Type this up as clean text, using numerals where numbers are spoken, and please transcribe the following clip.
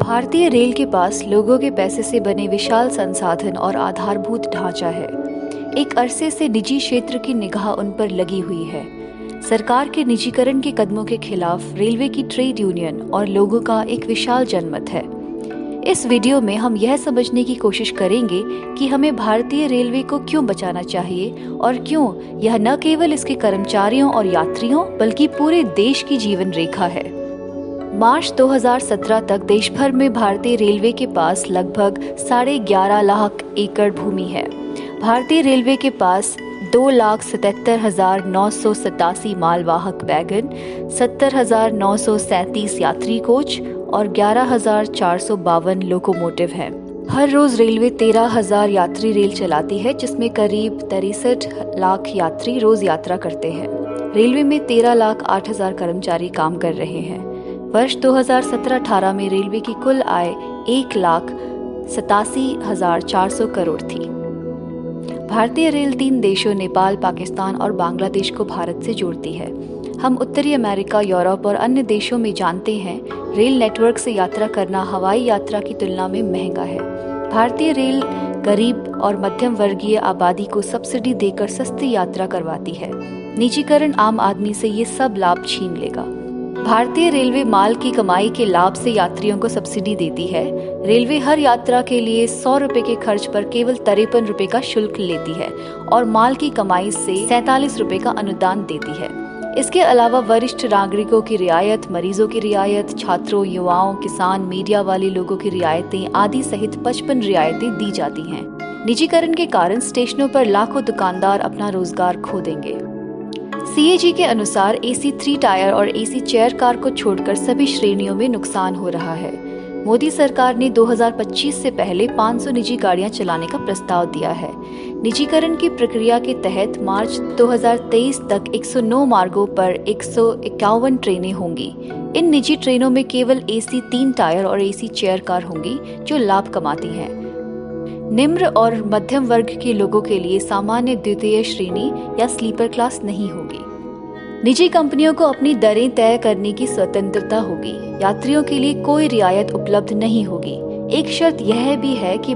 भारतीय रेल के पास लोगों के पैसे से बने विशाल संसाधन और आधारभूत ढांचा है। एक अरसे से निजी क्षेत्र की निगाह उन पर लगी हुई है। सरकार के निजीकरण के कदमों के खिलाफ रेलवे की ट्रेड यूनियन और लोगों का एक विशाल जनमत है। इस वीडियो में हम यह समझने की कोशिश करेंगे कि हमें भारतीय रेलवे को क्यों बचाना चाहिए और क्यों यह न केवल इसके कर्मचारियों और यात्रियों बल्कि पूरे देश की जीवन रेखा है। मार्च 2017 तक देश भर में भारतीय रेलवे के पास लगभग 11.5 लाख एकड़ भूमि है। भारतीय रेलवे के पास 2,77,987 मालवाहक वैगन, 70,937 यात्री कोच और 11,452 लोकोमोटिव हैं। हर रोज रेलवे 13,000 यात्री रेल चलाती है, जिसमें करीब 63 लाख यात्री रोज यात्रा करते हैं। रेलवे में 13,08,000 कर्मचारी काम कर रहे हैं। वर्ष 2017-18 में रेलवे की कुल आय 1,87,400 करोड़ थी। भारतीय रेल 3 देशों नेपाल, पाकिस्तान और बांग्लादेश को भारत से जोड़ती है। हम उत्तरी अमेरिका, यूरोप और अन्य देशों में जानते हैं, रेल नेटवर्क से यात्रा करना हवाई यात्रा की तुलना में महंगा है। भारतीय रेल गरीब और मध्यम वर्गीय आबादी को सब्सिडी देकर सस्ती यात्रा करवाती है। निजीकरण आम आदमी से ये सब लाभ छीन लेगा। भारतीय रेलवे माल की कमाई के लाभ से यात्रियों को सब्सिडी देती है। रेलवे हर यात्रा के लिए 100 रुपए के खर्च पर केवल 53 रुपए का शुल्क लेती है और माल की कमाई से 47 रुपए का अनुदान देती है। इसके अलावा वरिष्ठ नागरिकों की रियायत, मरीजों की रियायत, छात्रों, युवाओं, किसान, मीडिया वाले लोगों की रियायतें आदि सहित 55 रियायतें दी जाती हैं। निजीकरण के कारण स्टेशनों पर लाखों दुकानदार अपना रोजगार खो देंगे। CAG के अनुसार AC 3 टायर और AC चेयर कार को छोड़कर सभी श्रेणियों में नुकसान हो रहा है। मोदी सरकार ने 2025 से पहले 500 निजी गाड़ियां चलाने का प्रस्ताव दिया है। निजीकरण की प्रक्रिया के तहत मार्च 2023 तक 109 मार्गों पर 151 ट्रेनें होंगी। इन निजी ट्रेनों में केवल AC 3 टायर और AC चेयर कार होंगी जो लाभ कमाती हैं। निम्न और मध्यम वर्ग के लोगों के लिए सामान्य द्वितीय श्रेणी या स्लीपर क्लास नहीं होगी। निजी कंपनियों को अपनी दरें तय करने की स्वतंत्रता होगी। यात्रियों के लिए कोई रियायत उपलब्ध नहीं होगी। एक शर्त यह भी है कि